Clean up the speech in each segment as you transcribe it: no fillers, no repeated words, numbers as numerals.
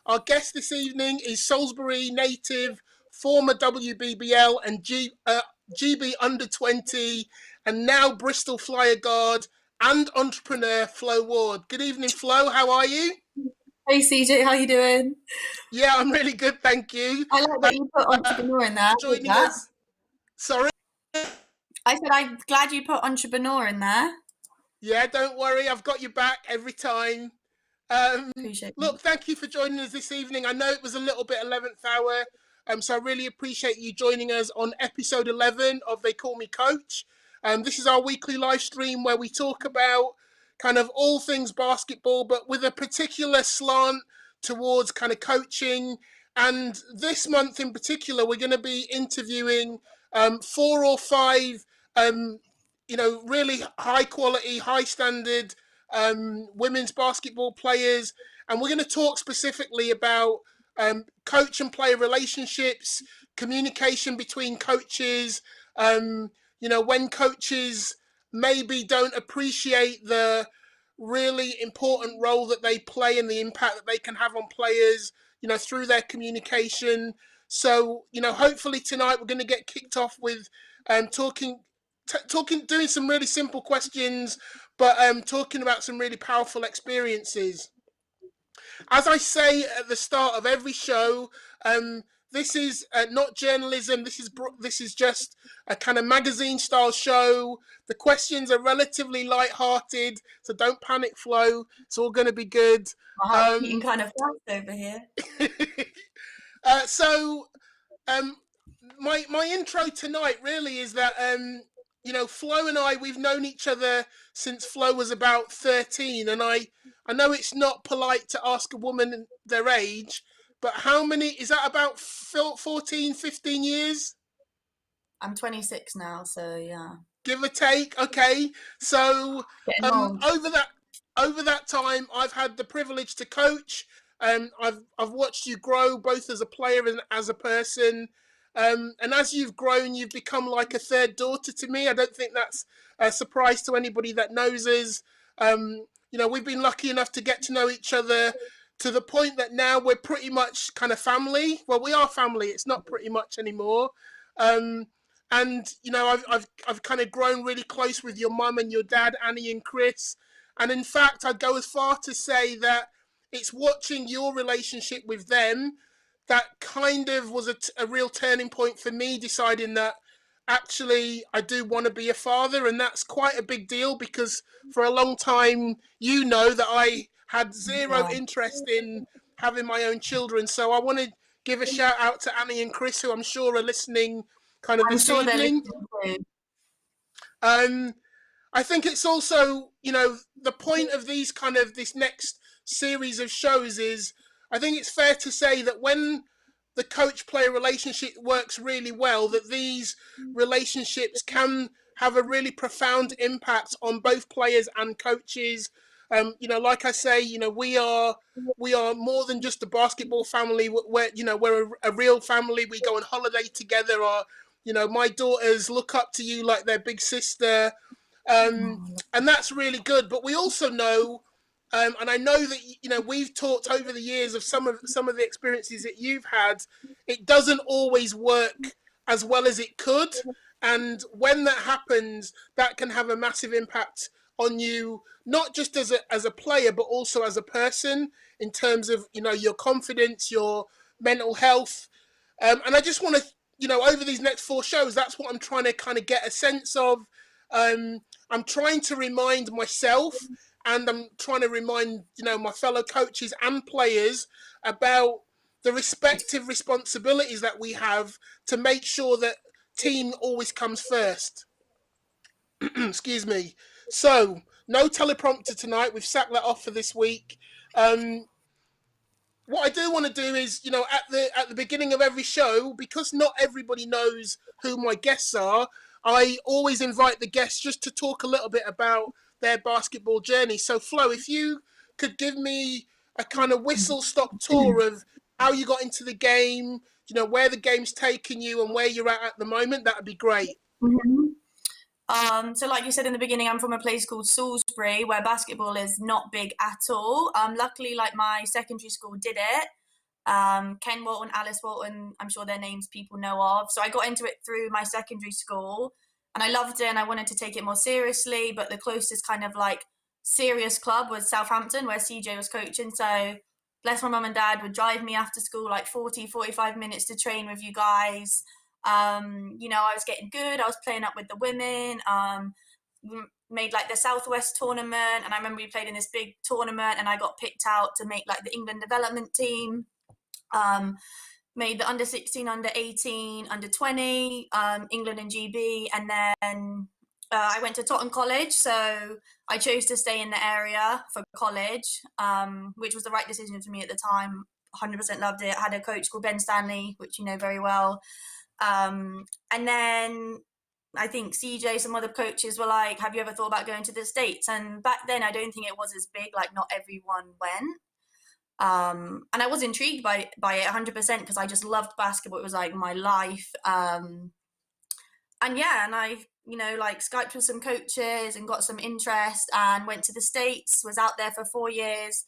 Our guest this evening is Salisbury native, former WBBL and GB under 20, and now Bristol Flyer guard and entrepreneur Flo Ward. Good evening, Flo. How are you? Hey CJ, how you doing? Yeah, I'm really good, thank you. I like that you put entrepreneur in there. I like Joining that. us. Sorry. I said I'm glad you put entrepreneur in there. Yeah, don't worry. I've got you back every time. Um, Appreciate it. Look, thank you for joining us this evening. I know it was a little bit 11th hour, so I really appreciate you joining us on episode 11 of They Call Me Coach. This is our weekly live stream where we talk about kind of all things basketball, but with a particular slant towards kind of coaching. And this month in particular, we're going to be interviewing 4 or 5, really high quality, high standard women's basketball players, and we're going to talk specifically about coach and player relationships, communication between coaches. When coaches maybe don't appreciate the really important role that they play and the impact that they can have on players, through their communication. So, hopefully tonight we're going to get kicked off with doing some really simple questions, but talking about some really powerful experiences. As I say at the start of every show, this is not journalism. This is just a kind of magazine style show. The questions are relatively light-hearted, so don't panic, Flo. It's all going to be good. My heart's beating kind of fast over here. So my intro tonight really is that Flo and we've known each other since Flo was about 13, and I know it's not polite to ask a woman their age, but how many is that? About 14, 15 years? I'm 26 now, so yeah. Give or take. Okay, so Getting old. over that time, I've had the privilege to coach. I've watched you grow both as a player and as a person. And as you've grown, you've become like a third daughter to me. I don't think that's a surprise to anybody that knows us. We've been lucky enough to get to know each other to the point that now we're pretty much kind of family. Well, we are family. It's not pretty much anymore. Um, and I've kind of grown really close with your mum and your dad, Annie and Chris. And in fact, I'd go as far to say that it's watching your relationship with them that kind of was a real turning point for me, deciding that actually I do want to be a father. And that's quite a big deal because for a long time, that I had zero Yeah. interest in having my own children. So I want to give a shout out to Annie and Chris, who I'm sure are listening kind of I'm this sure they're evening. listening too. Um, I think it's also, the point of this next series of shows is, I think it's fair to say that when the coach-player relationship works really well, that these relationships can have a really profound impact on both players and coaches. Like I say, we are more than just a basketball family. We're a real family. We go on holiday together. Or my daughters look up to you like their big sister. And that's really good. But we also know, and I know that we've talked over the years of some of the experiences that you've had. It doesn't always work as well as it could, and when that happens, that can have a massive impact on you, not just as a player, but also as a person in terms of your confidence, your mental health. And I just want to over these next 4 shows, that's what I'm trying to kind of get a sense of. I'm trying to remind myself, and I'm trying to remind my fellow coaches and players about the respective responsibilities that we have to make sure that team always comes first. Excuse me. So no teleprompter tonight. We've sacked that off for this week. What I do want to do is, at the beginning of every show, because not everybody knows who my guests are, I always invite the guests just to talk a little bit about their basketball journey. So, Flo, if you could give me a kind of whistle-stop tour of how you got into the game, where the game's taken you and where you're at the moment, that would be great. Mhm. So like you said in the beginning, I'm from a place called Salisbury where basketball is not big at all. Luckily, like my secondary school did it. Ken Walton, Alice Walton, I'm sure their names people know of. So I got into it through my secondary school and I loved it and I wanted to take it more seriously. But the closest kind of like serious club was Southampton, where CJ was coaching. So bless my mum and dad would drive me after school like 45 minutes to train with you guys. You know, I was getting good. I was playing up with the women. Made like the Southwest tournament, and I remember we played in this big tournament, and I got picked out to make like the England development team. Um, Made the under 16, under 18, under 20, England and GB, and then I went to Totton College, so I chose to stay in the area for college, which was the right decision for me at the time. 100% loved it. I had a coach called Ben Stanley, which you know very well. And then I think CJ, some other coaches were like, have you ever thought about going to the States? And back then, I don't think it was as big, like not everyone went. And I was intrigued by it 100% because I just loved basketball. It was like my life. And yeah, and I, you know, like Skyped with some coaches and got some interest and went to the States, was out there for 4 years,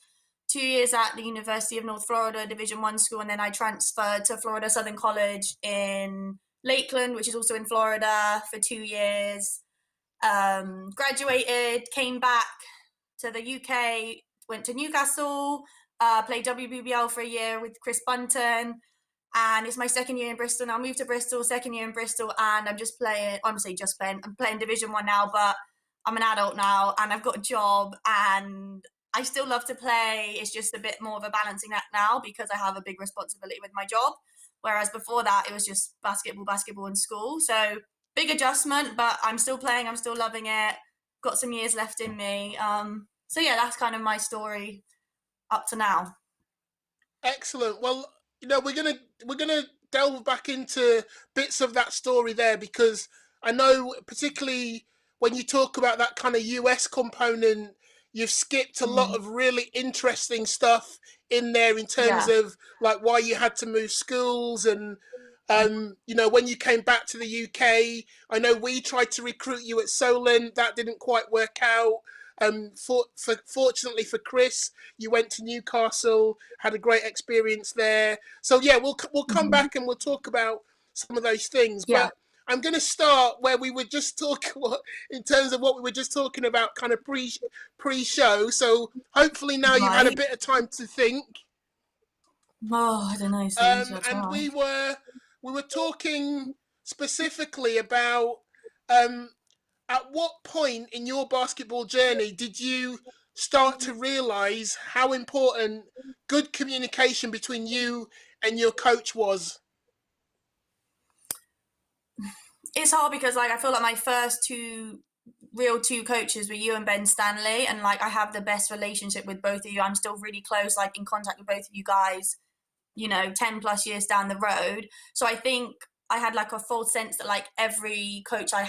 2 years at the University of North Florida, Division I school, and then I transferred to Florida Southern College in Lakeland, which is also in Florida, for 2 years. Graduated, came back to the UK, went to Newcastle, played WBBL for a year with Chris Bunton, and it's my second year in Bristol now. I moved to Bristol, second year in Bristol, and I'm just playing, honestly, just playing. I'm playing Division I now, but I'm an adult now, and I've got a job, and I still love to play. It's just a bit more of a balancing act now because I have a big responsibility with my job. Whereas before that, it was just basketball in school. So big adjustment, but I'm still playing. I'm still loving it. Got some years left in me. So yeah, that's kind of my story up to now. Excellent. Well, you know, we're gonna delve back into bits of that story there because I know, particularly when you talk about that kind of US component, you've skipped a lot Mm, of really interesting stuff in there in terms yeah. of like why you had to move schools and you know, when you came back to the UK, I know we tried to recruit you at Solent, that didn't quite work out. Fortunately for Chris, you went to Newcastle, had a great experience there. So yeah, we'll come Mhm. back and we'll talk about some of those things. Yeah. But I'm going to start where we were just talking in terms of what we were just talking about, kind of pre show. So hopefully now you've had a Right. bit of time to think. Oh, I don't know, Suze. I'll And try. we were talking specifically about um, at what point in your basketball journey did you start to realize how important good communication between you and your coach was? It's hard because like I feel like my first two coaches were you and Ben Stanley, and like I have the best relationship with both of you. I'm still really close, like in contact with both of you guys, you know, 10 plus years down the road. So I think I had like a full sense that like every coach I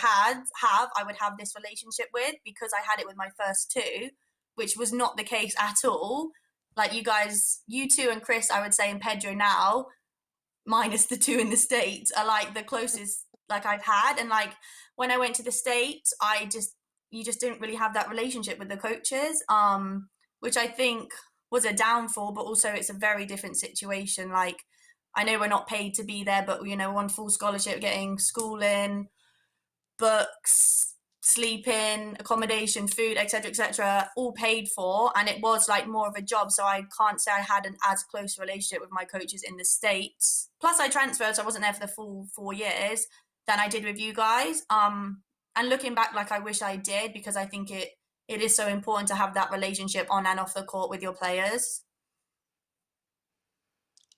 would have this relationship with because I had it with my first two, which was not the case at all. Like you guys, you two and Chris, I would say, and Pedro now, minus the two in the States, are like the closest like I've had. And like when I went to the States, you just didn't really have that relationship with the coaches, which I think was a downfall, but also it's a very different situation. Like I know we're not paid to be there, but you know, we're on full scholarship, getting schooling, books, sleeping, accommodation, food, etc., all paid for, and it was like more of a job. So I can't say I had an as close relationship with my coaches in the States. Plus, I transferred, so I wasn't there for the full 4 years than I did with you guys. And looking back, like I wish I did because I think it is so important to have that relationship on and off the court with your players.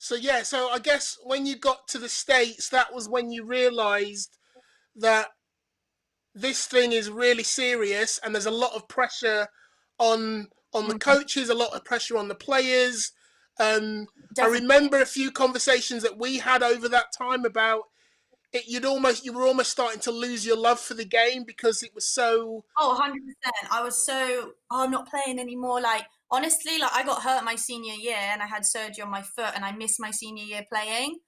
So yeah, so I guess when you got to the States, that was when you realized that this thing is really serious and there's a lot of pressure on the Mm, coaches, a lot of pressure on the players. I definitely. remember a few conversations that we had over that time about it. You were almost starting to lose your love for the game because it was so. Oh, 100%. I was so, oh, I'm not playing anymore. Like, honestly, like I got hurt my senior year and I had surgery on my foot and I missed my senior year playing.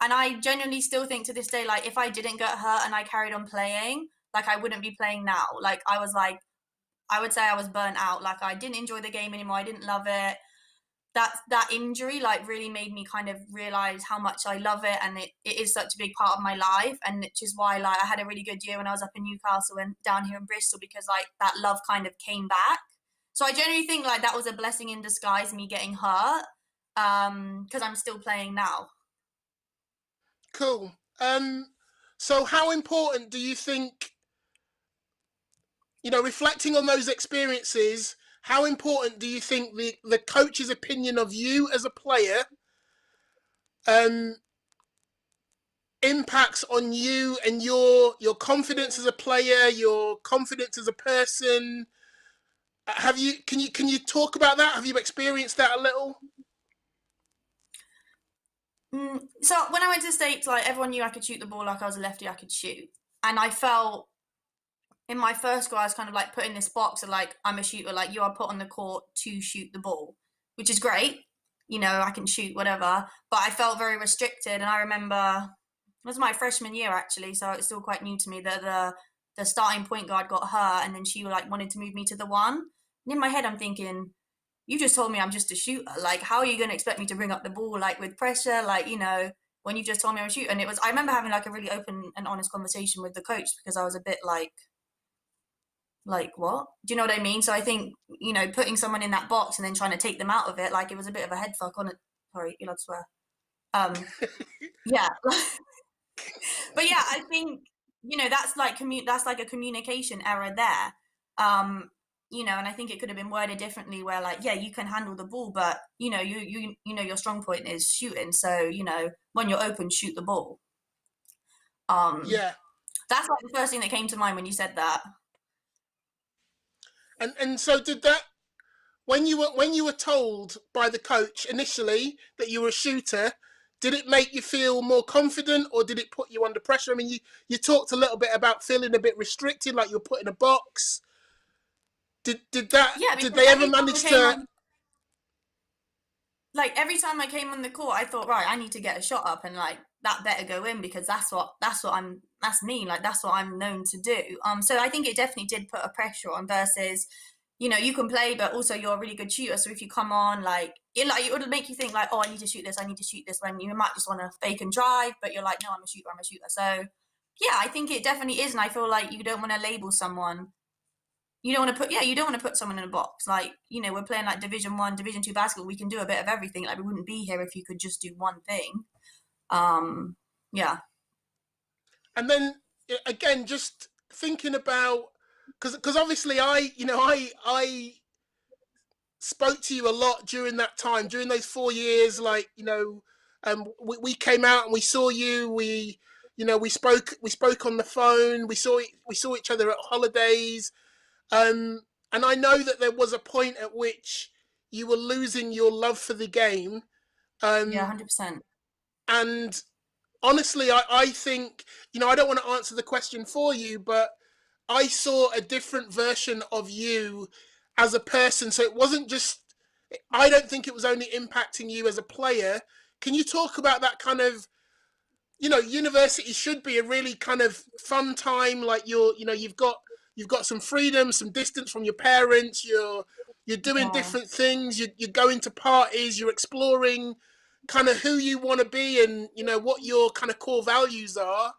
And I genuinely still think to this day, like, if I didn't get hurt and I carried on playing, like, I wouldn't be playing now. Like, I was like, I would say I was burnt out. Like, I didn't enjoy the game anymore. I didn't love it. that injury like really made me kind of realize how much I love it, and it is such a big part of my life, and which is why like I had a really good year when I was up in Newcastle and down here in Bristol, because like that love kind of came back. So I generally think like that was a blessing in disguise, me getting hurt, because I'm still playing now. Cool. So how important do you think, reflecting on those experiences, how important do you think the coach's opinion of you as a player um, impacts on you and your confidence as a player, your confidence as a person? Have you can you talk about that? Have you experienced that a little? So when I went to the States, like everyone knew I could shoot the ball, like I was a lefty, I could shoot. And I felt in my first goal, I was kind of like put in this box of like, I'm a shooter, like you are put on the court to shoot the ball, which is great. You know, I can shoot whatever, but I felt very restricted. And I remember it was my freshman year actually, so it's still quite new to me that the starting point guard got hurt, and then she like wanted to move me to the one. And in my head, I'm thinking, you just told me I'm just a shooter. Like, how are you going to expect me to bring up the ball like with pressure? Like, you know, when you just told me I'm a shooter. And it was, I remember having like a really open and honest conversation with the coach, because I was a bit like what? Do you know what I mean? So I think, you know, putting someone in that box and then trying to take them out of it, like it was a bit of a head fuck on it. Sorry, you're allowed to swear. Yeah. But yeah, I think, you know, that's like that's like a communication error there. You know, and I think it could have been worded differently, where like, yeah, you can handle the ball, but you know, you know your strong point is shooting. So, you know, when you're open, shoot the ball. Um Yeah. that's like the first thing that came to mind when you said that. And so did that, when you were told by the coach initially that you were a shooter, did it make you feel more confident, or did it put you under pressure? I mean, you talked a little bit about feeling a bit restricted, like you were put in a box. Yeah, Did because they ever every time I manage came to? on like every time I came on the court, I thought, right, I need to get a shot up, and like that better go in, because that's me, like that's what I'm known to do. So I think it definitely did put a pressure on, versus, you know, you can play, but also you're a really good shooter. So if you come on, like it would make you think like, oh, I need to shoot this, I need to shoot this, when you might just want to fake and drive, but you're like, no, I'm a shooter, I'm a shooter. So yeah, I think it definitely is, and I feel like you don't want to label someone, you don't want to put, yeah, you don't want to put someone in a box. Like, you know, we're playing like Division 1, Division 2 basketball, we can do a bit of everything. Like, we wouldn't be here if you could just do one thing. um yeah. And then again, just thinking about, because obviously I spoke to you a lot during that time, during those 4 years. Like, we came out and we saw you. We spoke on the phone. We saw each other at holidays. And I know that there was a point at which you were losing your love for the game. Yeah, Um, 100%. and honestly, I think, I don't want to answer the question for you, but I saw a different version of you as a person. So it wasn't just, I don't think it was only impacting you as a player. Can you talk about that kind of, university should be a really kind of fun time. Like, you've got some freedom, some distance from your parents. You're doing Yeah, different things. You're going to parties. You're exploring kind of who you want to be, and what your kind of core values are.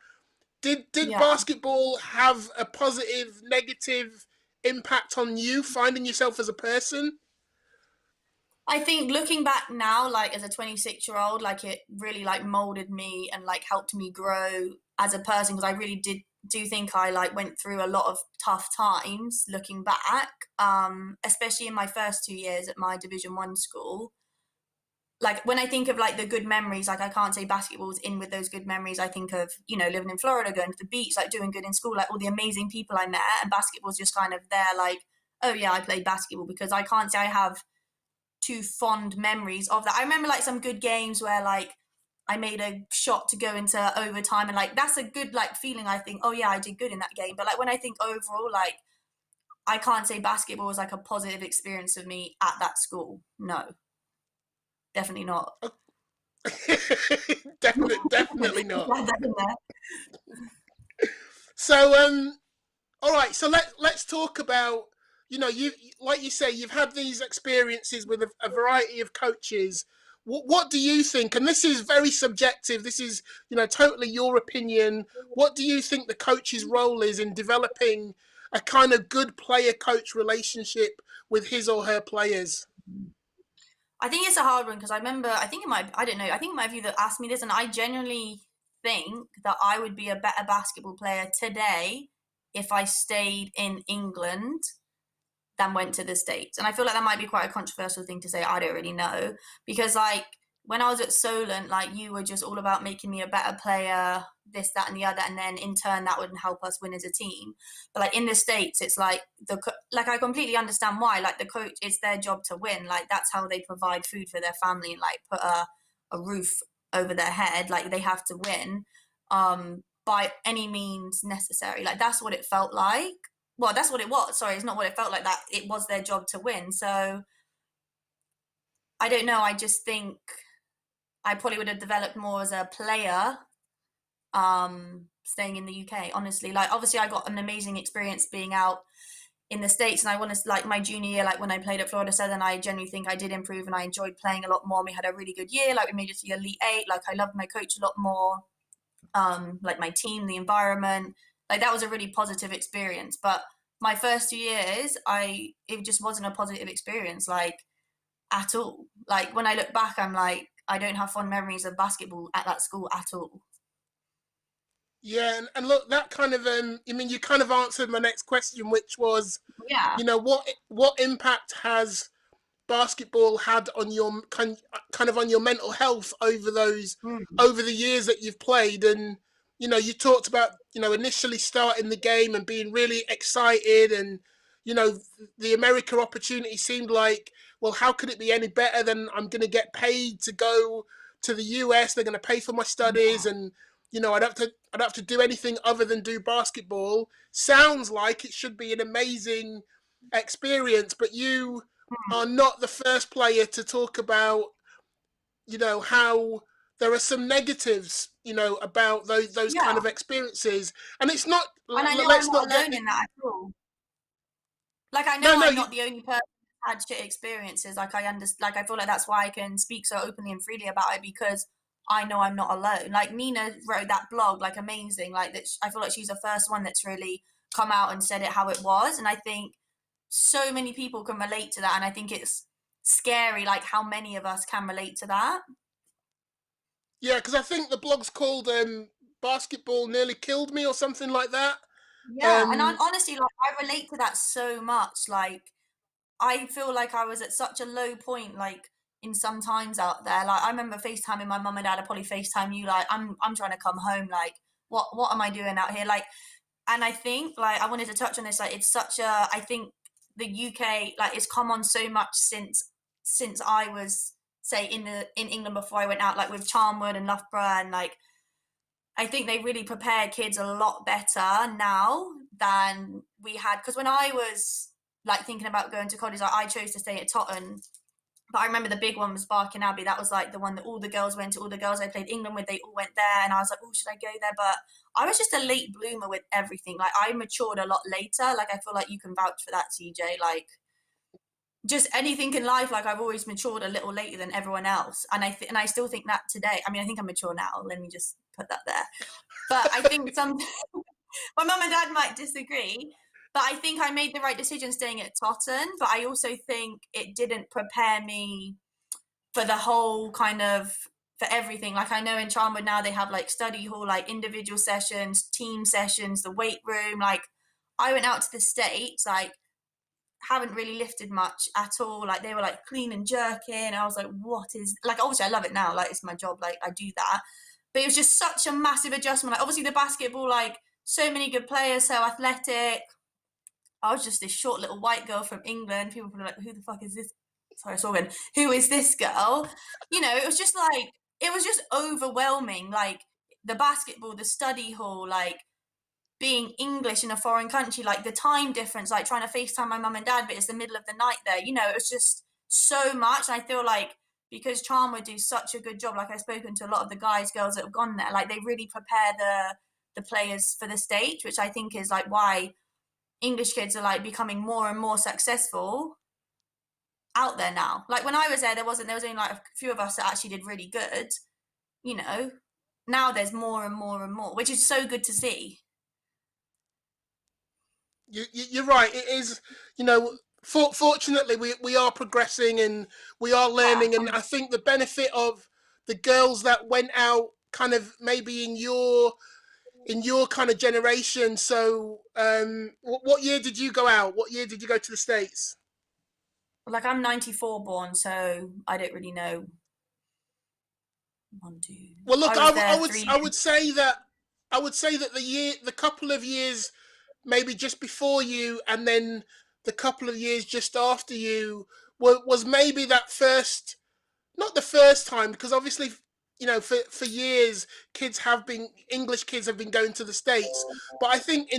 Did yeah. basketball have a positive, negative impact on you finding yourself as a person? I think looking back now, like as a 26-year-old, like it really like molded me and like helped me grow as a person, because I really did do think I like went through a lot of tough times looking back, especially in my first 2 years at my Division 1 school. Like when I think of like the good memories, like I can't say basketball's in with those good memories. I think of, you know, living in Florida, going to the beach, like doing good in school, like all the amazing people I met, and basketball's just kind of there, like, oh yeah, I played basketball, because I can't say I have too fond memories of that. I remember like some good games where like I made a shot to go into overtime, and like that's a good like feeling. I think, oh yeah, I did good in that game. But like when I think overall, like I can't say basketball was like a positive experience of me at that school. No, definitely not. Definitely not. Yeah, definitely. So, all right. So let's talk about, you like you say, you've had these experiences with a variety of coaches. What do you think? And this is very subjective. This is, totally your opinion. What do you think the coach's role is in developing a kind of good player-coach relationship with his or her players? I think it's a hard one because I remember, I think it might, I don't know, I think it might have you that asked me this, and I genuinely think that I would be a better basketball player today if I stayed in England than went to the States. And I feel like that might be quite a controversial thing to say. I don't really know. Because, like, when I was at Solent, like, you were just all about making me a better player, this, that, and the other. And then in turn, that would help us win as a team. But, like, in the States, it's like, like, I completely understand why. Like, the coach, it's their job to win. Like, that's how they provide food for their family and, like, put a roof over their head. Like, they have to win by any means necessary. Like, that's what it felt like. Well, that's what it was. Sorry, it's not what it felt like. That it was their job to win. So I don't know. I just think I probably would have developed more as a player, staying in the UK. Honestly, like obviously I got an amazing experience being out in the States, and I want to like my junior year, like when I played at Florida Southern, I genuinely think I did improve and I enjoyed playing a lot more. We had a really good year. Like we made it to the Elite Eight. Like I loved my coach a lot more. Like my team, the environment, like that was a really positive experience. But my first 2 years, it just wasn't a positive experience, like at all. Like when I look back, I'm like, I don't have fond memories of basketball at that school at all. Yeah, and look, that kind of I mean, you kind of answered my next question, which was, Yeah. what impact has basketball had on your kind of on your mental health Mm. over the years that you've played? And you talked about initially starting the game and being really excited, and the America opportunity seemed like, well, how could it be any better than I'm going to get paid to go to the US? They're going to pay for my studies, and I'd have to do anything other than do basketball. Sounds like it should be an amazing experience, but you are not the first player to talk about, how there are some negatives, about those kind Yeah. of experiences. And it's not, And I know I'm let's not not get alone in that at all. Like I no, know no, I'm not the only person who's had shit experiences. Like I understand. Like I feel like that's why I can speak so openly and freely about it, because I know I'm not alone. Like Nina wrote that blog, like amazing. Like that, I feel like she's the first one that's really come out and said it how it was. And I think so many people can relate to that. And I think it's scary, like how many of us can relate to that. yeah, because I think the blog's called Basketball Nearly Killed Me or something like that. Yeah, and I'm Um, honestly like I relate to that so much. Like I feel like I was at such a low point, like in some times out there. Like I remember FaceTiming my mum and dad. I probably FaceTime you. Like I'm trying to come home. Like what am I doing out here? Like, and I think like I wanted to touch on this. Like it's such a. I think the UK like it's come on so much since I was say in England before I went out. Like with Charnwood and Loughborough, and like I think they really prepare kids a lot better now than we had. Because when I was like thinking about going to college, like, I chose to stay at Totton. But I remember the big one was Barking Abbey. That was like the one that all the girls went to. All the girls I played England with, they all went there. And I was like, oh, should I go there? But I was just a late bloomer with everything. Like I matured a lot later. Like I feel like you can vouch for that, CJ. Like just anything in life, like I've always matured a little later than everyone else. And and I still think that today. I mean, I think I'm mature now. Let me just put that there. But I think my mum and dad might disagree, but I think I made the right decision staying at Totton. But I also think it didn't prepare me for the whole kind of for everything. Like I know in Charnwood now they have like study hall, like individual sessions, team sessions, the weight room. Like I went out to the States, like haven't really lifted much at all. Like they were like clean and jerking. I was like, what is like obviously I love it now, like it's my job, like I do that. But it was just such a massive adjustment. Like obviously the basketball, like so many good players, so athletic. I was just this short little white girl from England. People were like, who the fuck is this? Sorry, Sorgan. Who is this girl? You know, it was just like, it was just overwhelming. Like the basketball, the study hall, like being English in a foreign country, like the time difference, like trying to FaceTime my mum and dad, but it's the middle of the night there. You know, it was just so much. And I feel like because Charnwood do such a good job, like I've spoken to a lot of the guys, girls that have gone there, like they really prepare the players for the stage, which I think is like why English kids are like becoming more and more successful out there now. Like when I was there, there was only like a few of us that actually did really good, you know. Now there's more and more and more, which is so good to see. You're right. It is, you know, fortunately we are progressing and we are Yeah. learning, and I think the benefit of the girls that went out kind of maybe in your kind of generation. So, what year did you go out? What year did you go to the States? Like I'm 94 born, so I don't really know. One, two. Well, look, I was there three I years. would say that the couple of years maybe just before you, and then the couple of years just after you was maybe that first, not the first time, because obviously, you know, for years English kids have been going to the States, but I think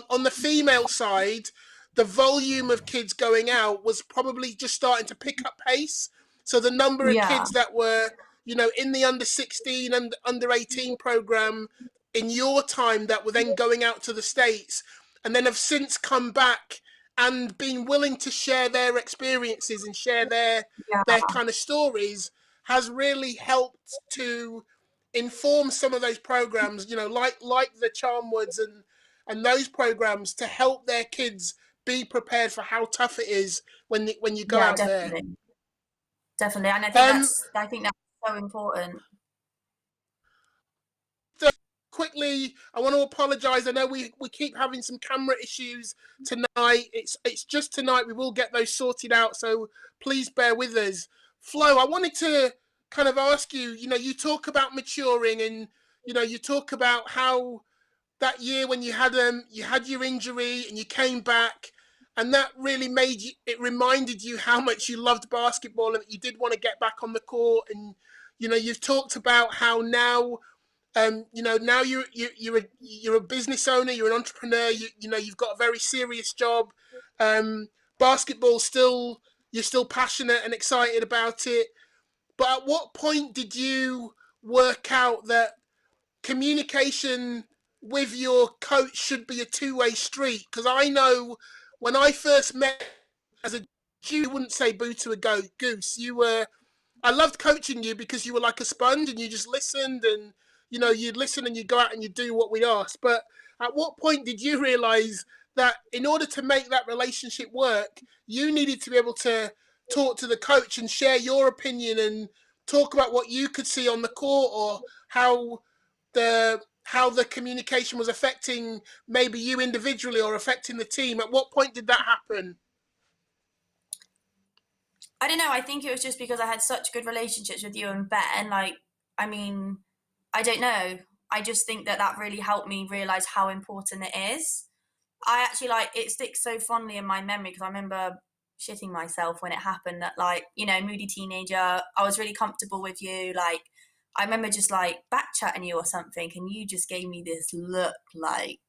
on the female side, the volume of kids going out was probably just starting to pick up pace. So the number of Yeah, kids that were, you know, in the under 16 and under 18 program in your time that were then going out to the States and then have since come back and been willing to share their experiences and share yeah, their kind of stories has really helped to inform some of those programs, you know, like the Charmwoods and those programs to help their kids be prepared for how tough it is when you go yeah, out there. definitely, definitely. And Um, I think that's so important. quickly, I want to apologise. I know we keep having some camera issues tonight. It's just tonight. We will get those sorted out. So please bear with us. Flo, I wanted to kind of ask you. You know, you talk about maturing, and you know, you talk about how that year when you had your injury and you came back, and that really made you. It reminded you how much you loved basketball and that you did want to get back on the court. And you know, you've talked about how now you know, now you're a business owner, you're an entrepreneur. You know, you've got a very serious job. Basketball still, you're still passionate and excited about it. But at what point did you work out that communication with your coach should be a two-way street? Because I know when I first met as a Jew, you wouldn't say boo to a goose. You were I loved coaching you because you were like a sponge and you just listened, and you know, you'd listen and you'd go out and you'd do what we asked. But at what point did you realize that in order to make that relationship work, you needed to be able to talk to the coach and share your opinion and talk about what you could see on the court, or how the communication was affecting maybe you individually or affecting the team? At what point did that happen? I don't know. I think it was just because I had such good relationships with you and Ben. Like, I mean, I don't know. I just think that that really helped me realize how important it is. I actually like it sticks so fondly in my memory because I remember shitting myself when it happened that like, you know, moody teenager, I was really comfortable with you. Like I remember just like back chatting you or something and you just gave me this look like,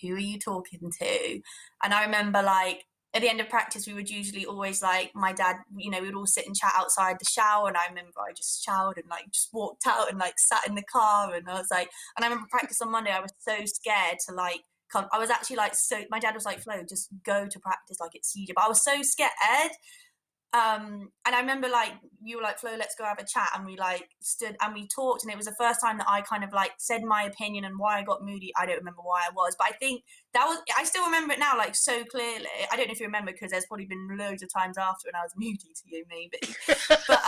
who are you talking to? And I remember like at the end of practice we would usually always like my dad, you know, we would all sit and chat outside the shower and I remember I just showered and like just walked out and like sat in the car and I was like, and I remember practice on Monday I was so scared to like come. I was actually like, so my dad was like, Flo, just go to practice like it's CJ. But I was so scared. And I remember like you were like, Flo, let's go have a chat. And we like stood and we talked. And it was the first time that I kind of like said my opinion and why I got moody. I don't remember why I was, but I think that was, I still remember it now, like so clearly. I don't know if you remember because there's probably been loads of times after when I was moody to you, maybe. But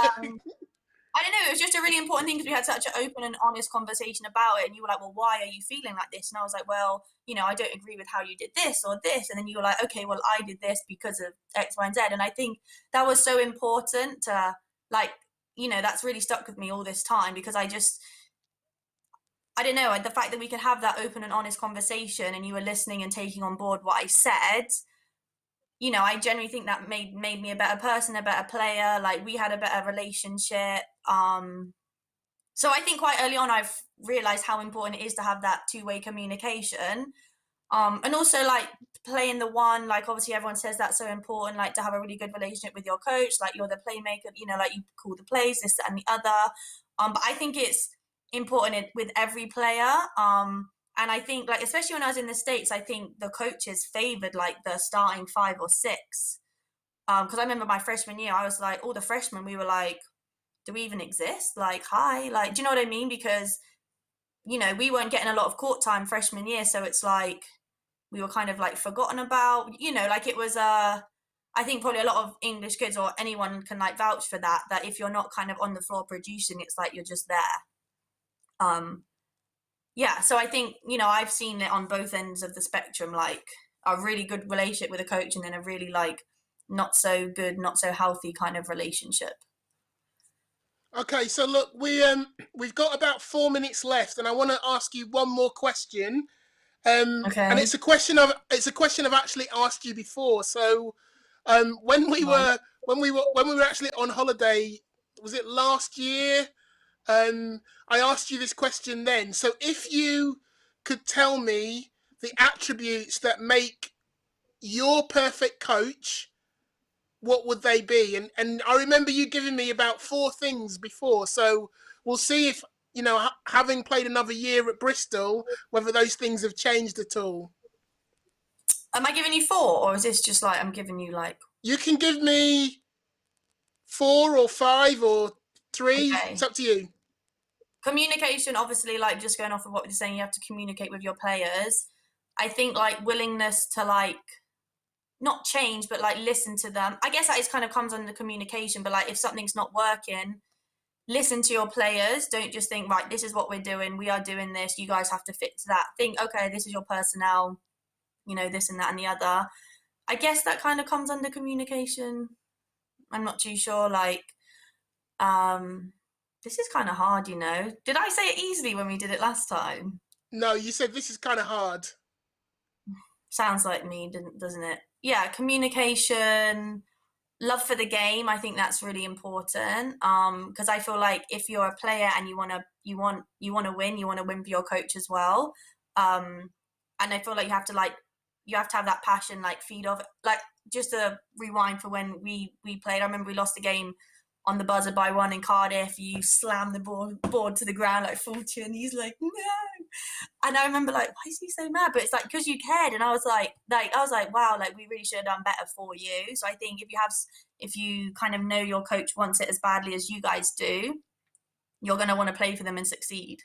I don't know. It was just a really important thing because we had such an open and honest conversation about it. And you were like, well, why are you feeling like this? And I was like, well, you know, I don't agree with how you did this or this. And then you were like, okay, well, I did this because of X, Y, and Z. And I think that was so important to like, you know, that's really stuck with me all this time because I don't know, the fact that we could have that open and honest conversation and you were listening and taking on board what I said, you know, I genuinely think that made me a better person, a better player. Like we had a better relationship. So I think quite early on I've realized how important it is to have that two-way communication. And also like playing the one, like obviously everyone says that's so important, like to have a really good relationship with your coach, like you're the playmaker, you know, like you call the plays, this, that, and the other. But I think it's important with every player. And I think, like, especially when I was in the States, I think the coaches favored like the starting 5 or 6. Because I remember my freshman year, I was like, all the freshmen, we were like, do we even exist? Like, hi, like, do you know what I mean? Because, you know, we weren't getting a lot of court time freshman year, so it's like we were kind of like forgotten about, you know, like it was I think probably a lot of English kids or anyone can like vouch for that, that if you're not kind of on the floor producing, it's like you're just there. Um, yeah, so I think, you know, I've seen it on both ends of the spectrum, like a really good relationship with a coach and then a really like not so good, not so healthy kind of relationship. Okay, so look, we've got about 4 minutes left, and I want to ask you one more question. And Okay. it's a question I've actually asked you before. So, when we Right. were actually on holiday, was it last year? I asked you this question then. So, if you could tell me the attributes that make your perfect coach, what would they be? And I remember you giving me about 4 things before. So we'll see if, having played another year at Bristol, whether those things have changed at all. Am I giving you 4 or is this just like I'm giving you like You can give me 4 or 5 or 3. It's okay. up to you. Communication, obviously, like just going off of what you're saying, you have to communicate with your players. I think like willingness to like not change, but like listen to them. I guess that is kind of comes under communication, but like if something's not working, listen to your players. Don't just think, right, this is what we're doing. We are doing this. You guys have to fit to that. Think, okay, this is your personnel, you know, this and that and the other. I guess that kind of comes under communication. I'm not too sure. Like, um, this is kind of hard, you know. Did I say it easily when we did it last time? No, you said this is kind of hard. Sounds like me, doesn't it? Yeah, communication, love for the game. I think that's really important. Because I feel like if you're a player and you want to win, you want to win for your coach as well. Um, and I feel like you have to have that passion, like feed off. Like just to rewind for when we played. I remember we lost a game on the buzzer by 1 in Cardiff. You slammed the board to the ground like 40, and he's like, no. And I remember like, why is he so mad? But it's like because you cared, and I was like, wow, like we really should have done better for you. So I think if you kind of know your coach wants it as badly as you guys do, you're gonna want to play for them and succeed.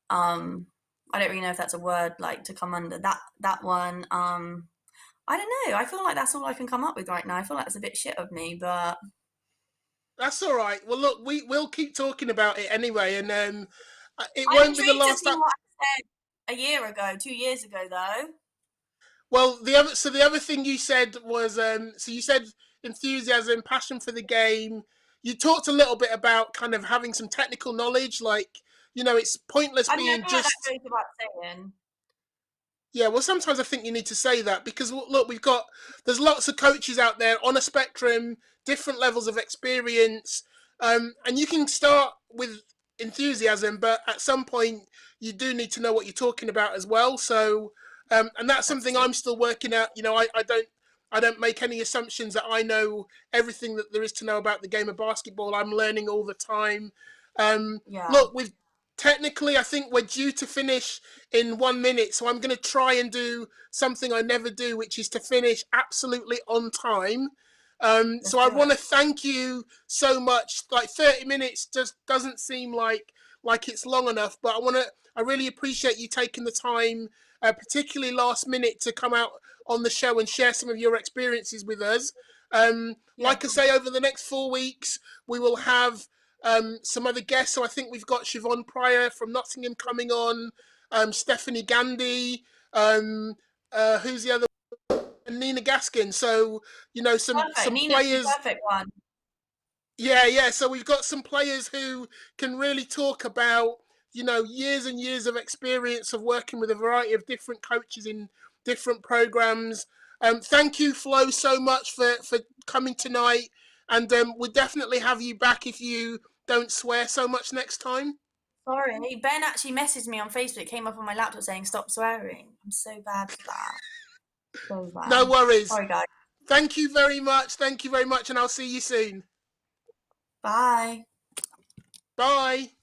I don't really know if that's a word like to come under that one. I don't know. I feel like that's all I can come up with right now. I feel like it's a bit shit of me, but That's all right. Well, look, we'll keep talking about it anyway, and it I'm won't be the intrigued to last see time. what I said a year ago, 2 years ago, though. Well, the other thing you said was so you said enthusiasm, passion for the game. You talked a little bit about kind of having some technical knowledge, like it's pointless I mean, I being feel like that just. goes without saying. Yeah, well, sometimes I think you need to say that because look, there's lots of coaches out there on a spectrum, different levels of experience, and you can start with enthusiasm, but at some point you do need to know what you're talking about as well. So, and that's That's something true. I'm still working out. I don't make any assumptions that I know everything that there is to know about the game of basketball. I'm learning all the time. Yeah, Look, we've technically, I think we're due to finish in 1 minute. So I'm going to try and do something I never do, which is to finish absolutely on time. let's So I do it. want to thank you so much. Like 30 minutes just doesn't seem like it's long enough, but I really appreciate you taking the time, particularly last minute, to come out on the show and share some of your experiences with us. Yeah, Like I say, over the next 4 weeks, we will have some other guests. So I think we've got Siobhan Pryor from Nottingham coming on, Stephanie Gandy, who's the other, and Nina Gaskin. So perfect. some Nina's the players. perfect one. Yeah, yeah. So we've got some players who can really talk about years and years of experience of working with a variety of different coaches in different programs. Thank you, Flo, so much for coming tonight, and we'll definitely have you back if you don't swear so much next time. Sorry. Ben actually messaged me on Facebook, it came up on my laptop saying stop swearing. I'm so bad for that. So No bad. worries. Sorry, guys. Thank you very much. Thank you very much, and I'll see you soon. Bye. Bye.